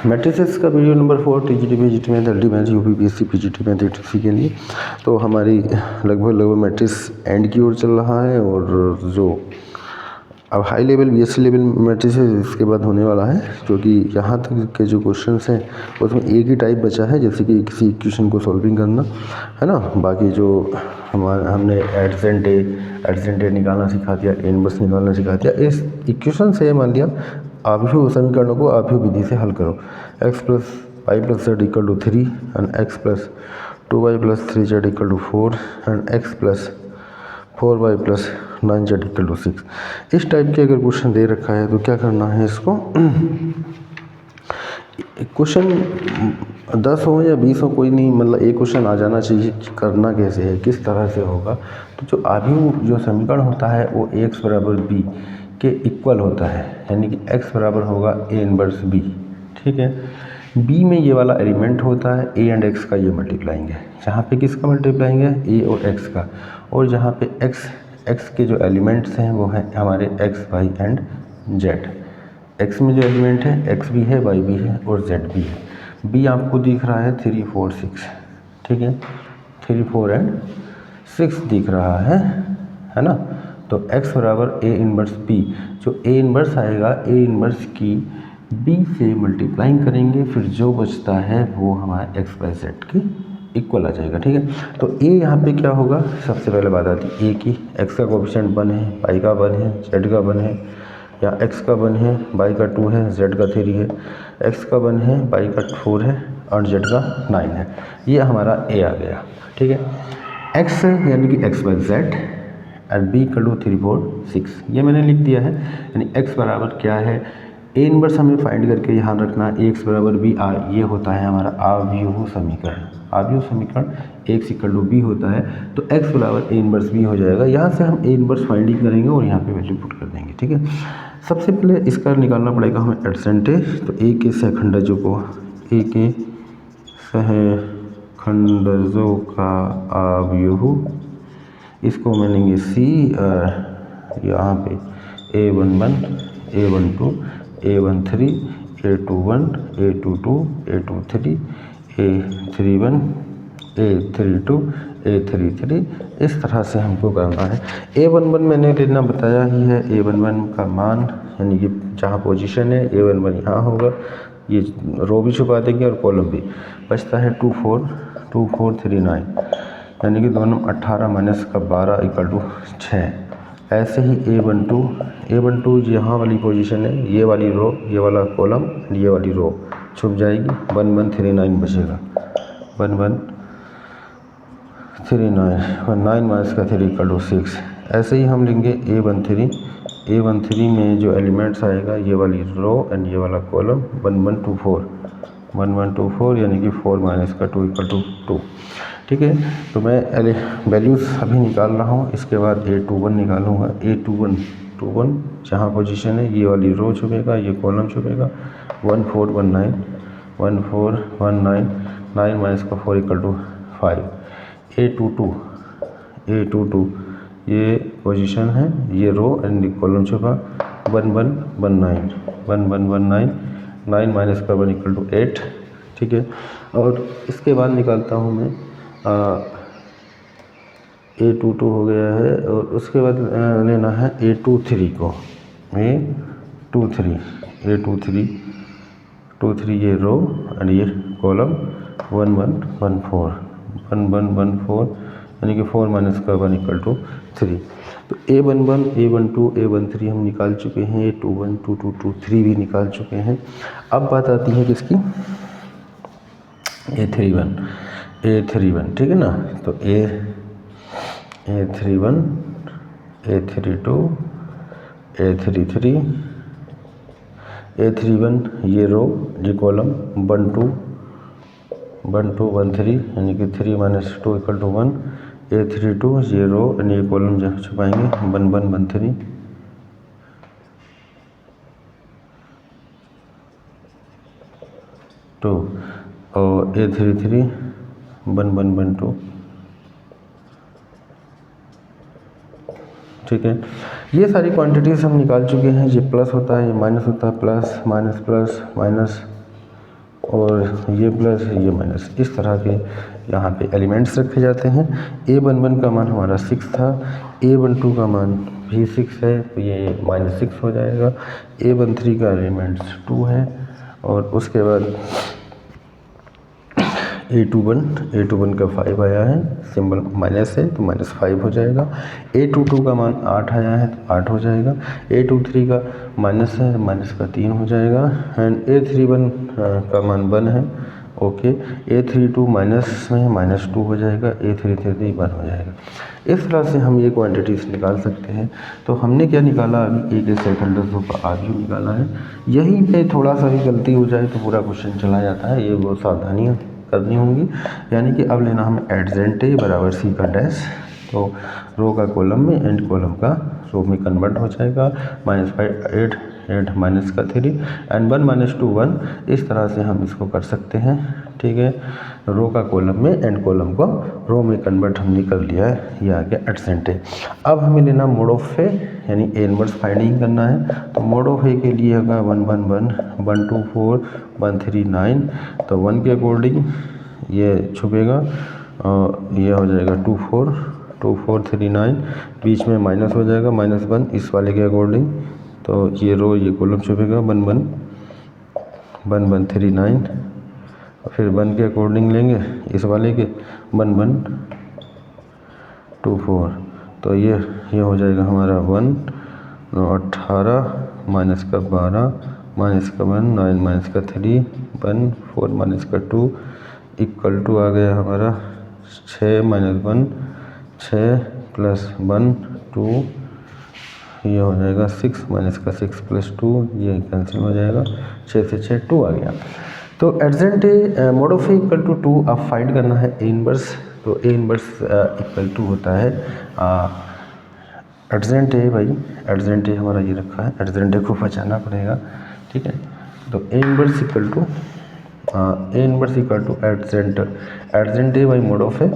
Matrices का video number 4 TGT PGT में LD math UPPSC PGT में टीसी के लिए। तो हमारी लगभग मैट्रिक्स एंड की ओर चल रहा है और जो अब high level BSc level matrix है इसके बाद होने वाला है, क्योंकि यहाँ तक के जो क्वेश्चंस हैं उसमें एक ही टाइप बचा है, जैसे कि किसी इक्वेशन को सॉल्विंग करना है ना। बाकी जो हमने एडजेंट ए निकालना सिखा दिया, इनवर्स निकालना सिखा दिया। इस इक्वेशन से मान लिया आप ही समीकरणों को आप ही विधि से हल करो। x + y + z = 3 and x + 2y + 3z = 4 and x + 4y + 9z = 6। इस टाइप के अगर क्वेश्चन दे रखा है तो क्या करना है इसको, क्वेश्चन 10 हो या 20 हो कोई नहीं, मतलब एक क्वेश्चन आ जाना चाहिए कि करना कैसे है, किस तरह से होगा। तो जो आव्यूह जो समीकरण होता है वो ax = b के इक्वल होता है, यानी कि x बराबर होगा a इनवर्स b। ठीक है, b में ये वाला एलिमेंट होता है a एंड x का, ये मल्टीप्लाइंग है। जहाँ पे किसका मल्टीप्लाइंग है, a और x का। और जहाँ पे x के जो एलिमेंट्स हैं वो हैं हमारे x, y and z। x में जो एलिमेंट है x भी है, y भी है और z भी है। b आपको दिख रहा है 3, 4, 6। ठीक है, 3, 4 एंड 6 दिख रहा है ना। तो x बराबर a इनवर्स b, जो a इनवर्स आएगा a इनवर्स की b से मल्टीप्लाइंग करेंगे, फिर जो बचता है वो हमारा x बाई z के इक्वल आ जाएगा। ठीक है, तो a यहाँ पे क्या होगा, सबसे पहले बात आती है a की। x का कोफिशिएंट 1 है, y का 1 है, z का 1 है, या x का 1 है, y का 2 है, z का 3 है, x का 1 है, y का 4 है और z का 9 है। ये हमारा a आ गया। ठीक है, x यानी कि x बाई z और b = 3, 4, 6 ये मैंने लिख दिया है। यानी x बराबर क्या है, a इनवर्स हमें फाइंड करके यहाँ रखना है। x बराबर b ये होता है हमारा आव्यूह समीकरण। आव्यूह समीकरण x = b होता है, तो x बराबर a इनवर्स b हो जाएगा। यहाँ से हम a इनवर्स फाइंडिंग करेंगे और यहाँ पे वैल्यू पुट कर देंगे। ठीक है, सबसे पहले इसका निकालना पड़ेगा हमें एडसेंटेज। तो a के सहखंडजों को, a के सहखंडजों का आव्यूह, इसको मानेंगे c। यहाँ पे a11, a12, a13, a21, a22, a23, a31, a32, a33, इस तरह से हमको करना है। a11 मैंने लेना बताया ही है। a11 का मान यानी कि जहाँ पोजीशन है a11 यहाँ होगा, ये रो भी छुपा देंगे और कॉलम भी। बचता है 2, 4, 2, 4, 3, 9, यानी कि 2 × 18 - 12 = 6। ऐसे ही a12 यहाँ वाली पोजीशन है, ये वाली रो, ये वाला कॉलम, ये वाली रो छुप जाएगी। 1, 1, 3, 9 बचेगा। 1, 1, 3, 9, 9 - 3 = 6। ऐसे ही हम लेंगे a13 में जो एलिमेंट्स आएगा, ये वाली रो एंड ये वाला कॉलम। 1, 1, 2, 4, 1, 1, 2, 4, यानी कि 4 - 2 = 2। ठीक है, तो मैं वैल्यूज़ अभी निकाल रहा हूँ, इसके बाद a21 निकालूंगा। a21 जहाँ पोजीशन है, ये वाली रो छुपेगा, ये कॉलम छुपेगा। 1, 4, 1, 9, 1, 4, 1, 9, 9 - 4 = 5। a22 ये पोजीशन है, ये रो एंड कॉलम छुपा। 1, 1, 1, 9, 1, 1, 1, 9, 9 - 1 = 8। ठीक है, और इसके बाद निकालता हूँ मैं a22 हो गया है, और उसके बाद लेना है a23 को। a23 ये रो एंड ये कॉलम। 1, 1, 1, 4, 1, 1, 1, 4, यानी कि 4 - 1 = 3। तो a11, a12, a13 हम निकाल चुके हैं। a21, 22, 23 भी निकाल चुके हैं। अब बात आती है किसकी, a31। ठीक है ना, तो a31, a32, a33, a31 ये रो, ये कॉलम। 1, 2, 1, 2, 1, 3, यानी कि 3 - 2 = 1। a32 ये रो एंड ये कॉलम जहाँ छुपाएंगे। 1, 1, 1, 3, 2, और a33 1, 1, 1, 2। ठीक है, ये सारी क्वांटिटीज़ हम निकाल चुके हैं। ये प्लस होता है, ये माइनस होता है, प्लस माइनस प्लस माइनस और ये प्लस ये माइनस, इस तरह के यहाँ पे एलिमेंट्स रखे जाते हैं। A11 का मान हमारा 6 था, A12 का मान भी 6 है, तो ये -6 हो जाएगा। A13 का एलिमेंट्स 2 है, और उसके बाद A21 का 5 आया है, सिंबल माइनस है तो -5 हो जाएगा। A22 का मान 8 आया है तो 8 हो जाएगा। A23 का माइनस है, माइनस का 3 हो जाएगा। एंड A31 का मान 1 है, ओके। A32 माइनस में -2 हो जाएगा, A33 1 हो जाएगा। इस तरह से हम ये क्वांटिटीज़ निकाल सकते हैं। तो हमने क्या निकाला, अभी A के सेकंड का आगे निकाला है। यहीं पे थोड़ा सा भी गलती हो जाए तो पूरा क्वेश्चन चला जाता है, ये वो सावधानियाँ करनी होंगी। यानी कि अब लेना हमें एडजेंट A बराबर C का डैश, तो रो का कॉलम में एंड कॉलम का रो में कन्वर्ट हो जाएगा। -5 8 माइनस का 3 एंड 1 - 2 1, इस तरह से हम इसको कर सकते हैं, ठीक है। रो का कॉलम में एंड कॉलम को रो में कन्वर्ट हमने कर लिया है, ये आ गया एडजेंट A। अब हमें लेना मोड ऑफ A, यानी A इनवर्स फाइंडिंग करना है। तो मोड ऑफ A के लिए होगा 1 1 1 1 2 4 1 3 9, तो 1 के अकॉर्डिंग ये छुपेगा, और ये हो जाएगा 2 4 2 4 3 9, बीच में माइनस हो जाएगा -1 इस वाले के अकॉर्डिंग, तो ये रो ये कॉलम छुपेगा 1 1 1 1 3 9, फिर 1 के अकॉर्डिंग लेंगे इस वाले के 1 1 2 4, तो ये हो जाएगा हमारा 1 18 माइनस का 12 माइनस का 1 9 माइनस का 3 1 4 माइनस का 2 इक्वल टू आ गया हमारा 6 - 1 6 प्लस 1 2, ये हो जाएगा 6 माइनस का 6 प्लस 2, ये कैंसिल हो जाएगा, 6 से 6 2 आ गया। तो adjoint A mode of A equal to 2 अब फाइंड करना है A इनवर्स। तो A इनवर्स इक्वल टू होता है एडजेंट A, भाई एडजेंट A हमारा ये रखा है, एडजेंट A को बचाना पड़ेगा, ठीक है। तो A inverse equal to adjoint A by mod of A,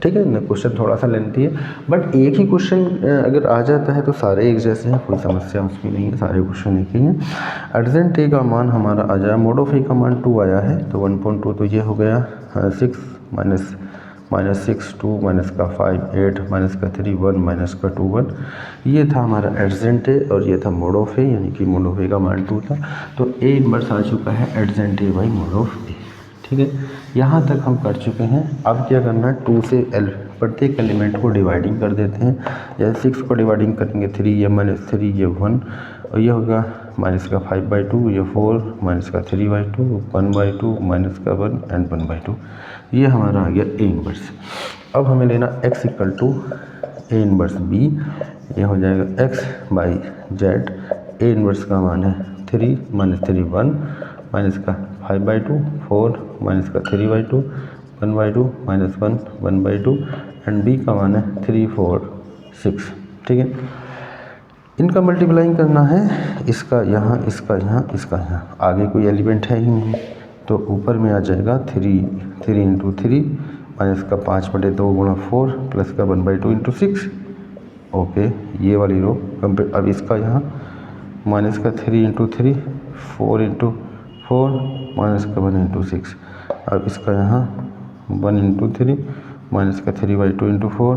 ठीक है ना। क्वेश्चन थोड़ा सा लेंथी है, बट एक ही क्वेश्चन अगर आ जाता है तो सारे एक जैसे हैं, कोई समस्या उसमें नहीं है, सारे क्वेश्चन एक ही हैं। एडजेंट A का मान हमारा आ जाए, मोड ऑफ A का मान 2 आया है, तो 1.2, तो ये हो गया 6 माइनस 6 2 माइनस का 5 8 माइनस का 3 1 माइनस का 2 1, ये था हमारा एडजेंट A, और ये था मोड ऑफ A, यानी कि मोड ऑफ A का मान 2 था। तो A इनवर्स आ चुका है एडजेंट A by mod of A, ठीक है। यहाँ तक हम कर चुके हैं। अब क्या करना है, 2 से प्रत्येक एलिमेंट को डिवाइडिंग कर देते हैं। जैसे 6 को डिवाइडिंग करेंगे 3, ये -3 ये 1, और ये होगा माइनस का 5/2, ये 4 माइनस का 3/2 1/2 माइनस का 1 एंड 1/2, ये हमारा आ गया A इनवर्स। अब हमें लेना x equal to A inverse B, ये हो जाएगा x by Z. A inverse का मान है 3 - 3 1 माइनस का 5/2 4 माइनस का 3/2 1/2 माइनस 1 1/2 एंड B का मान है 3 4 6, ठीक है। इनका मल्टीप्लाइंग करना है, इसका यहाँ इसका यहाँ इसका यहाँ, आगे कोई एलिमेंट है ही नहीं, तो ऊपर में आ जाएगा 3 × 3 माइनस का 5/2 गुणा 4 प्लस का 1/2 × 6, ओके। ये वाली रो कंप्लीट। अब इसका यहाँ माइनस का 3 × 3 4 × 4 माइनस का 1 × 6, अब इसका यहाँ 1 × 3 माइनस का 3/2 × 4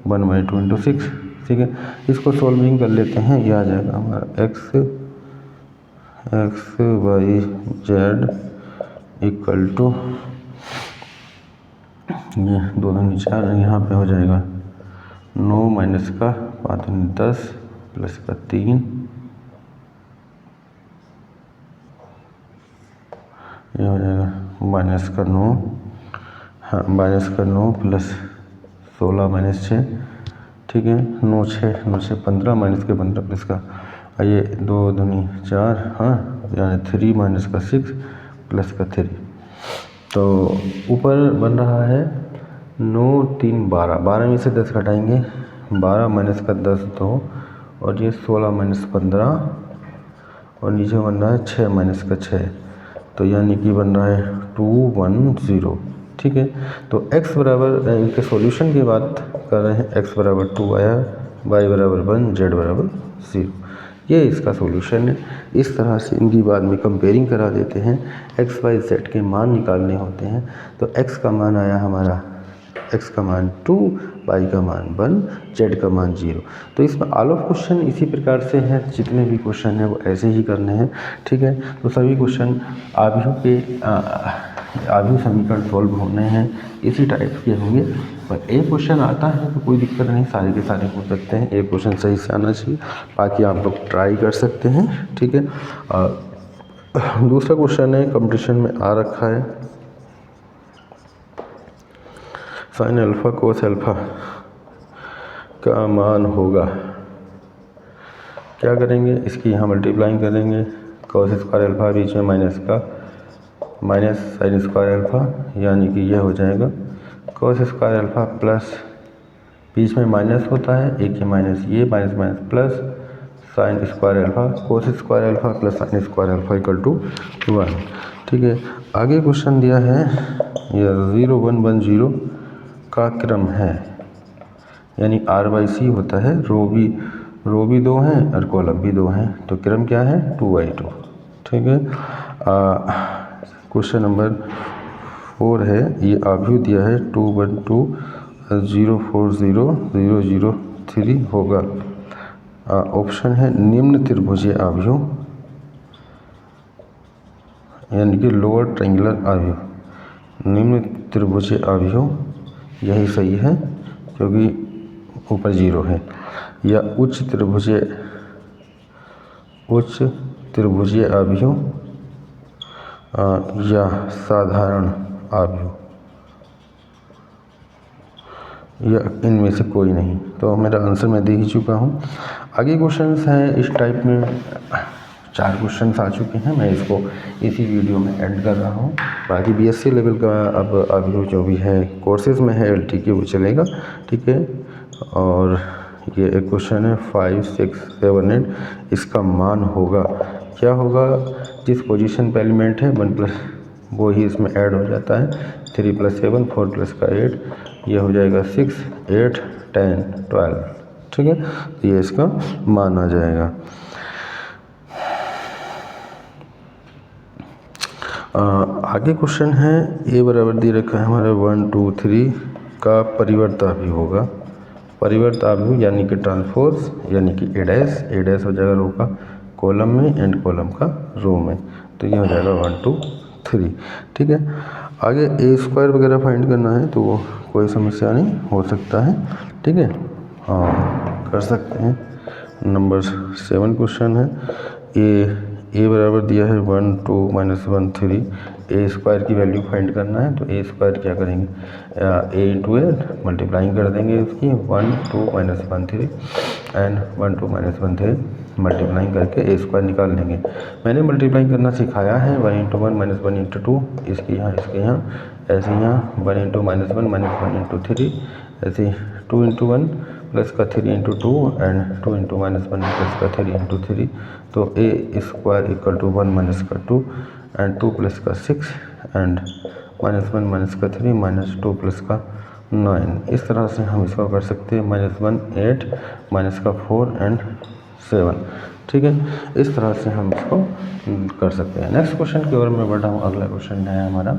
1/2 × 6, ठीक है। इसको सॉल्विंग कर लेते हैं, ये आ जाएगा हमारा x by Z equal to, ये 2 2 4, यहाँ पे हो जाएगा 9 माइनस का 5 10 प्लस का 3, ये हो जाएगा माइनस का 9, हाँ माइनस का 9 प्लस 16 माइनस 6, ठीक है। 9 6 15 माइनस के 15 प्लस का, ये 2 2 4, हाँ यानी 3 माइनस का 6 प्लस का 3, तो ऊपर बन रहा है 9 3 12, 12 में से 10 घटाएंगे, 12 माइनस का 10 2, और ये 16 माइनस 15, और नीचे बन रहा है 6 माइनस का 6, तो यानी कि बन रहा है 2 1 0, ठीक है। तो x बराबर, इनके सॉल्यूशन की बात कर रहे हैं, x बराबर 2 आया, y बराबर 1 z बराबर 0, ये इसका सॉल्यूशन है। इस तरह से इनकी बाद में कंपेयरिंग करा देते हैं। एक्स वाई जेड के मान निकालने होते हैं। तो एक्स का मान आया हमारा, एक्स का मान 2, वाई का मान 1, जेड का मान 0। तो इसमें ऑल ऑफ क्वेश्चन इसी प्रकार से हैं, जितने भी क्वेश्चन हैं वो ऐसे ही करने हैं, ठीक है। तो सभी क्वेश्चन आव्यूह समीकरण सॉल्व होने हैं, इसी टाइप के होंगे। पर एक क्वेश्चन आता है तो कोई दिक्कत नहीं, सारे के सारे हो सकते हैं। एक क्वेश्चन सही से आना चाहिए, बाकी आप लोग ट्राई कर सकते हैं, ठीक है। दूसरा क्वेश्चन है, कंपटीशन में आ रखा है, साइन अल्फा कोस अल्फा का मान होगा, क्या करेंगे, इसकी यहाँ मल्टीप्लाइंग करेंगे, कोस स्क्वायर अल्फा बीच में माइनस का माइनस साइन स्क्वायर अल्फा, यानी कि यह हो जाएगा कोस स्क्वायर अल्फा प्लस, बीच में माइनस होता है, एक ही माइनस ये minus minus plus sine square alpha cos square alpha plus sine square alpha equal to 1, ठीक है। आगे क्वेश्चन दिया है, यह 0 1 1 0 का क्रम है, यानी R/C होता है, रो भी 2 हैं और कॉलम भी 2 हैं, तो क्रम क्या है 2/2, ठीक है। क्वेश्चन नंबर 4 है, ये आव्यूह दिया है 2 1 2 0 4 0 0 0 3 होगा। ऑप्शन है निम्न त्रिभुजीय आव्यूह, यानी कि लोअर ट्रायंगुलर आव्यूह, निम्न त्रिभुजीय आव्यूह यही सही है क्योंकि ऊपर 0 है, या उच्च त्रिभुजीय आव्यूह या साधारण आव्यूह, या इनमें से कोई नहीं। तो मेरा आंसर मैं दे ही चुका हूँ। आगे क्वेश्चंस हैं इस टाइप में, 4 क्वेश्चंस आ चुके हैं, मैं इसको इसी वीडियो में एंड कर रहा हूँ। बाकी BSc लेवल का अब आव्यूह जो भी है कोर्सेज में है LTK वो चलेगा, ठीक है। और ये एक क्वेश्चन है 5 6 7 8, इसका मान होगा, क्या होगा, जिस पोजीशन पे एलिमेंट है 1 प्लस वो ही इसमें ऐड हो जाता है, 3 + 7 4 + 8, ये हो जाएगा 6 8 10 12, ठीक है। तो ये इसका मान आ जाएगा। आगे क्वेश्चन है, ए बराबर दे रखा है हमारा 1 2 3 का परिवर्त आव्यूह होगा, परिवर्त आव्यूह यानी कि ट्रांसपोज, यानी कि ए डैश हो जाएगा रो का कॉलम में एंड कॉलम का रो में, तो ये हो जाएगा 1 2 3, ठीक है। आगे ए स्क्वायर वगैरह फाइंड करना है तो कोई समस्या नहीं, हो सकता है, ठीक है, हाँ कर सकते हैं। नंबर 7 क्वेश्चन है, ए बराबर दिया है 1 2 - 1 3, ए स्क्वायर की वैल्यू फाइंड करना है, तो ए स्क्वायर क्या करेंगे, ए × ए मल्टीप्लाइंग कर देंगे इसकी, 1 2 - 1 3 एंड 1 2 - 1 3 मल्टीप्लाइंग करके ए स्क्वायर निकाल लेंगे। मैंने मल्टीप्लाइंग करना सिखाया है, 1 × 1 - 1 × 2, इसके यहाँ ऐसे यहाँ 1 × -1 - 1 × 3, ऐसे 2 × 1 प्लस का 3 × 2 एंड 2 × -1 प्लस का 3 × 3, तो ए स्क्वायर इक्वल टू 1 - का 2 एंड 2 प्लस का 6 एंड -1 - का 3 -2 प्लस का 9। इस तरह से हम इसको कर सकते हैं, -1 8 का 4 एंड 7, ठीक है। इस तरह से हम इसको कर सकते हैं। नेक्स्ट क्वेश्चन की ओर मैं बढ़ा हूँ। अगला क्वेश्चन है हमारा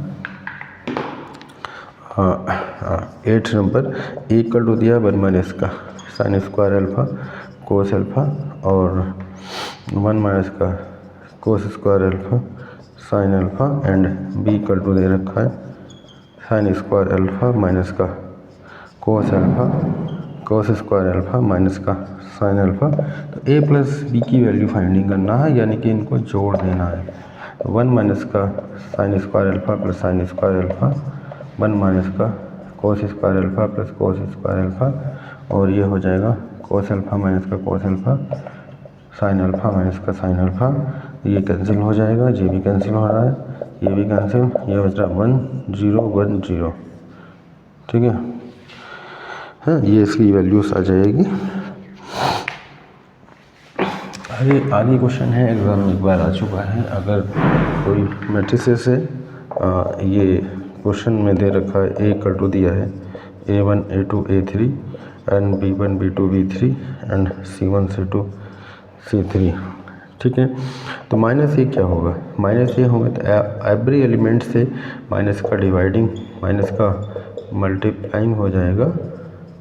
8 नंबर, ए इक्वल टू दिया 1 - का sine square alpha cos alpha और 1 - का cos square alpha sine alpha and B equal to दे रखा है साइन स्क्वायर अल्फा माइनस का cos alpha cos square alpha minus का साइन अल्फा। तो ए प्लस बी की वैल्यू फाइंडिंग करना है, यानी कि इनको जोड़ देना है। तो 1 - का sine square alpha plus sine square alpha, 1 - का cos square alpha plus cos square alpha, और ये हो जाएगा कोस अल्फा माइनस का cos alpha sine alpha minus का साइन अल्फा। ये कैंसिल हो जाएगा, ये भी कैंसिल हो रहा है, ये भी कैंसिल, ये बच रहा 1 0 1 0, ठीक है। हाँ, ये इसकी वैल्यूज आ जाएगी। आगे क्वेश्चन है, एग्जाम में एक बार आ चुका है। अगर कोई मैट्रिसेस है, ये क्वेश्चन में दे रखा है, ए इक्वल टू दिया है A1 A2 A3 and B1 B2 B3 and C1 C2 C3, ठीक है। तो माइनस ये क्या होगा, माइनस ये होगा तो एवरी एलिमेंट से माइनस का डिवाइडिंग माइनस का मल्टीप्लाइंग हो जाएगा,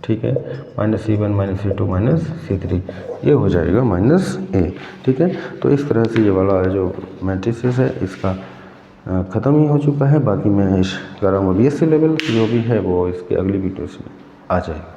ठीक है। -C1 -C2 -C3 ये हो जाएगा -A, ठीक है। तो इस तरह से ये वाला जो मैट्रिसेस है इसका ख़त्म ही हो चुका है। बाकी मैं इस कर रहा हूँ BSc लेवल जो भी है वो इसके अगली वीडियोस में आ जाएगा।